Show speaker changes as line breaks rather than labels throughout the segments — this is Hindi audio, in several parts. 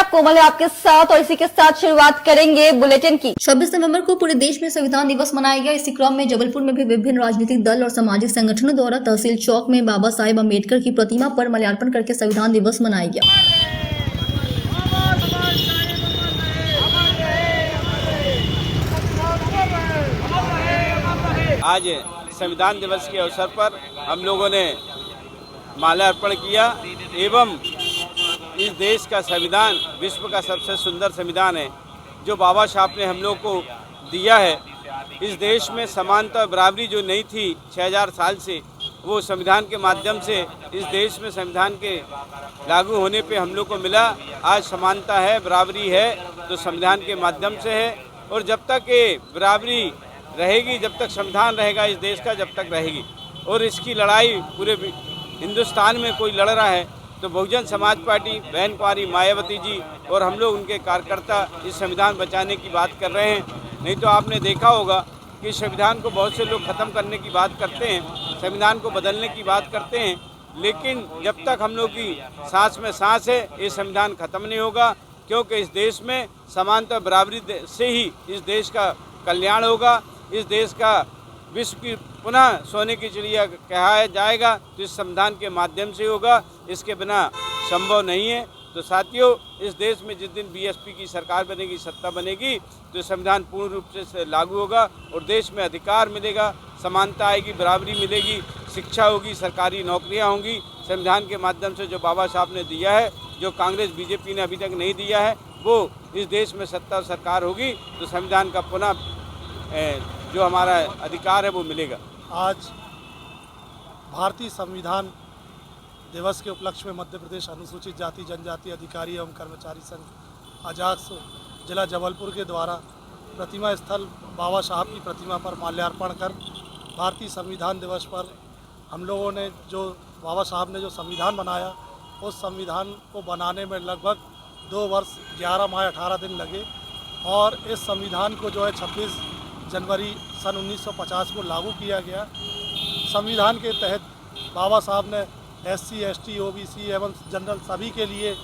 आप कोमल आपके साथ और इसी के साथ शुरुआत करेंगे बुलेटिन की। 26 नवंबर को पूरे देश में संविधान दिवस मनाया गया। इसी क्रम में जबलपुर में भी विभिन्न राजनीतिक दल और सामाजिक संगठनों द्वारा तहसील चौक में बाबा साहेब अम्बेडकर की प्रतिमा पर माल्यार्पण करके संविधान दिवस मनाया गया।
आज संविधान दिवस के अवसर पर हम लोगों ने माल्यार्पण किया एवं इस देश का संविधान विश्व का सबसे सुंदर संविधान है जो बाबा साहब ने हम लोग को दिया है। इस देश में समानता और बराबरी जो नहीं थी 6000 साल से, वो संविधान के माध्यम से इस देश में संविधान के लागू होने पे हम लोग को मिला। आज समानता है, बराबरी है तो संविधान के माध्यम से है और जब तक ये बराबरी रहेगी, जब तक संविधान रहेगा इस देश का, जब तक रहेगी। और इसकी लड़ाई पूरे हिंदुस्तान में कोई लड़ रहा है तो बहुजन समाज पार्टी, बहन कुमारी मायावती जी और हम लोग उनके कार्यकर्ता इस संविधान बचाने की बात कर रहे हैं। नहीं तो आपने देखा होगा कि संविधान को बहुत से लोग ख़त्म करने की बात करते हैं, संविधान को बदलने की बात करते हैं, लेकिन जब तक हम लोग की सांस में सांस है ये संविधान ख़त्म नहीं होगा, क्योंकि इस देश में समानता बराबरी से ही इस देश का कल्याण होगा। इस देश का विश्व की पुनः सोने की चिड़िया कहा जाएगा तो इस संविधान के माध्यम से होगा, इसके बिना संभव नहीं है। तो साथियों, इस देश में जिस दिन बीएसपी की सरकार बनेगी, सत्ता बनेगी, तो संविधान पूर्ण रूप से लागू होगा और देश में अधिकार मिलेगा, समानता आएगी, बराबरी मिलेगी, शिक्षा होगी, सरकारी नौकरियां होंगी। संविधान के माध्यम से जो बाबा साहब ने दिया है, जो कांग्रेस बीजेपी ने अभी तक नहीं दिया है, वो इस देश में सत्ता और सरकार होगी तो संविधान का पुनः जो हमारा अधिकार है वो मिलेगा।
आज भारतीय संविधान दिवस के उपलक्ष्य में मध्य प्रदेश अनुसूचित जाति जनजाति अधिकारी एवं कर्मचारी संघ आजाद जिला जबलपुर के द्वारा प्रतिमा स्थल बाबा साहब की प्रतिमा पर माल्यार्पण कर भारतीय संविधान दिवस पर हम लोगों ने जो बाबा साहब ने जो संविधान बनाया, उस संविधान को बनाने में लगभग 2 वर्ष 11 माह 18 दिन लगे और इस संविधान को जो है 26 जनवरी सन 1950 को लागू किया गया। संविधान के तहत बाबा साहब ने SC, ST, OBC एवं जनरल सभी के लिए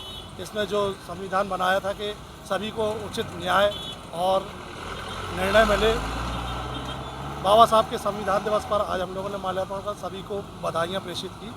इसमें जो संविधान बनाया था कि सभी को उचित न्याय और निर्णय मिले। बाबा साहब के संविधान दिवस पर आज हम लोगों ने माल्यार्पण कर सभी को बधाइयाँ प्रेषित की।